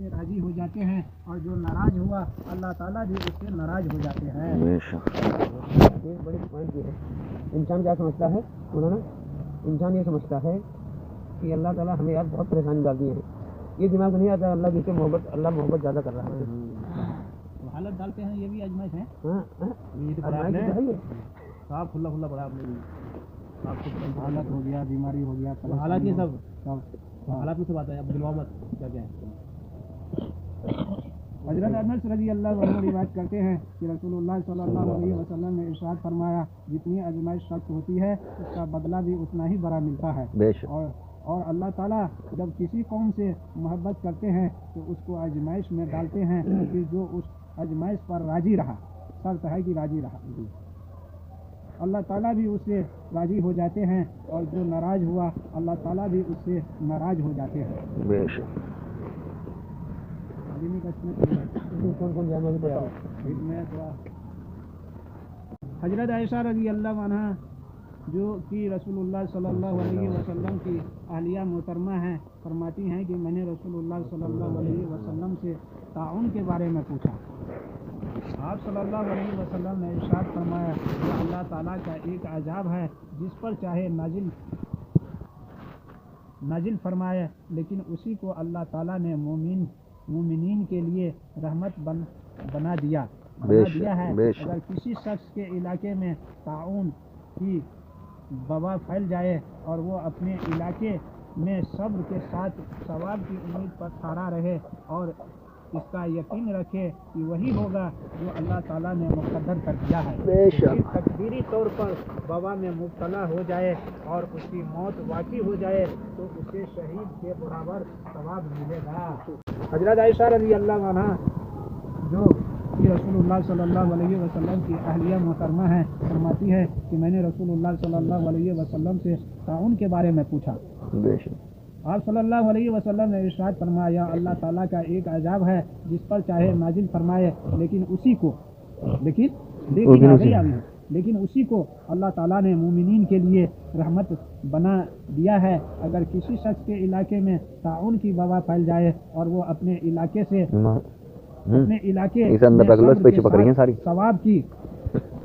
उससे राजी हो जाते हैं और जो नाराज हुआ अल्लाह ताला भी उससे नाराज हो जाते हैं। एक बड़ी पॉइंट ये है, इंसान क्या समझता है उन्होंने, इंसान ये समझता है कि अल्लाह ताला हमें यार बहुत परेशानी डाल दी है, ये दिमाग में नहीं आता अल्लाह की मोहब्बत, अल्लाह मोहब्बत ज़्यादा कर रहा है। तो हालत डालते हैं, ये भी आजमाइश है। ये तो पढ़ा है, साफ खुला खुला पड़ा आपने भी, हालत हो गया, बीमारी हो गया, हालात ये सब हालात में से बात है। अब दिलवा मत क्या क्या है। हजरत अनस रज़ी अल्लाह अन्हु रिवायत करते हैं कि रसूलुल्लाह सल्लल्लाहु अलैहि वसल्लम ने इरशाद फरमाया, जितनी आजमाइश सख्त होती है उसका बदला भी उतना ही बड़ा मिलता है। और अल्लाह ताला जब किसी कौम से मोहब्बत करते हैं तो उसको आजमाइश में डालते हैं, फिर जो उस आजमाइश पर राजी रहा, शर्त है कि राजी रहा, अल्लाह ताला भी उससे राजी हो जाते हैं, और जो नाराज हुआ अल्लाह ताला भी उससे नाराज हो जाते हैं। हजरत आयशा रज़ी अल्लाह अन्हा जो कि रसूलुल्लाह सल्लल्लाहु अलैहि वसल्लम की अहलिया मोहतरमा हैं, फरमाती हैं कि मैंने रसूलुल्लाह सल्लल्लाहु अलैहि वसल्लम से ताउन के बारे में पूछा। आप सल्लल्लाहु अलैहि वसल्लम ने इरशाद फरमाया कि अल्लाह ताला का एक अजाब है जिस पर चाहे नाजिल फरमाए, लेकिन उसी को अल्लाह ताला ने मोमिनीन के लिए रहमत बना दिया है। अगर किसी शख्स के इलाके में ताउन की वबा फैल जाए और वो अपने इलाके में सब्र के साथ सवाब की उम्मीद पर खड़ा रहे और इसका यकीन रखे कि वही होगा जो अल्लाह ताला ने मुक़द्दर कर दिया है, फिर तकदीरी तौर पर वबा में मुब्तला हो जाए और उसकी मौत वाक़ई हो जाए तो उसे शहीद के बराबर सवाब मिलेगा। हज़रत आयशा रज़ी अल्लाह अन्हा जो कि रसूलुल्लाह सल्लल्लाहु अलैहि वसल्लम की अहलिया मोहतरमा है, फरमाती है कि मैंने रसूलुल्लाह सल्लल्लाहु अलैहि वसल्लम से ताउन के बारे में पूछा। आप सल्लल्लाहु अलैहि वसल्लम ने इरशाद फरमाया, अल्लाह ताला का एक अजाब है जिस पर चाहे नाजिल फरमाए, लेकिन उसी को अल्लाह ताला ने मोमिनीन के लिए रहमत बना दिया है। अगर किसी शख्स के इलाके में ताउन की वबा फैल जाए और वो अपने इलाके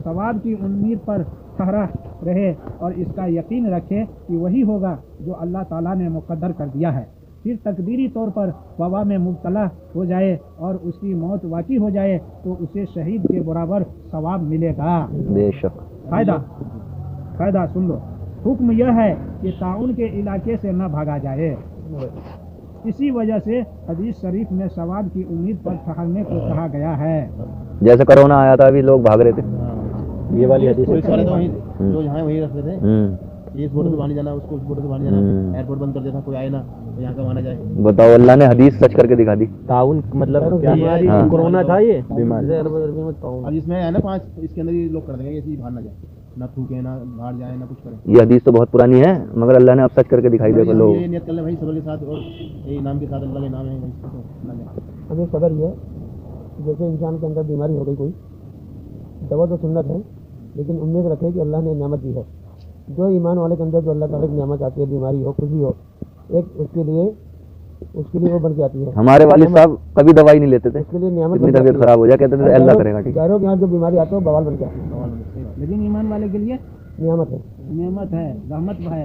सवाब की उम्मीद पर खड़ा रहे और इसका यकीन रखे कि वही होगा जो अल्लाह ताला ने मुक़द्दर कर दिया है, फिर तकदीरी तौर पर वबा में मुब्तला हो जाए और उसकी मौत वाक़ई हो जाए तो उसे शहीद के बराबर सवाब मिलेगा। बेशक। फायदा सुन लो, हुक्म यह है कि ताउन के इलाके से न भागा जाए। इसी वजह से हदीस शरीफ में सवाब की उम्मीद पर ठहरने को कहा गया है। जैसे कोरोना आया था, अभी लोग भाग रहे थे, ये वाली हदीस जो यहाँ वही रखते थे, इस बोर्ड से बाहर जाना, उसको उस बोर्ड से बाहर जाना, एयरपोर्ट बंद कर देता, कोई आए ना तो यहाँ का माना जाए। बताओ, अल्लाह ने हदीस सच करके दिखा दी। ताउन मतलब क्या, कोरोना था ये बीमारी। अब इसमें है ना 5, इसके अंदर ही लोग कर देंगे, ऐसे ही बाहर ना जाए, ना थूके, ना बाहर जाए, ना कुछ करे। ये हदीस तो बहुत पुरानी है, मगर अल्लाह ने अब सच करके दिखाई। देखो लोग ये नियत कर ले भाई सबर के साथ, और ये इनाम के साथ, अल्लाह के नाम है। हमें सबर ये, जैसे इंसान के अंदर बीमारी हो गई कोई, दवा तो सुन्नत है, लेकिन उम्मीद रखे कि अल्लाह ने नेमत दी है। जो ईमान वाले के अंदर जो अल्लाह ताला की नेमत आती है, बीमारी हो, खुशी हो, एक उसके लिए वो बन के आती है। हमारे वालिद साहब कभी दवाई नहीं लेते थे, उसके लिए नेमत, इतनी तबीयत खराब हो जाए कहते थे अल्लाह करेगा ठीक। गैरों के यहाँ जो बीमारी आती है बवाल बन के आती है, लेकिन ईमान वाले के लिए नेमत है, रहमत है।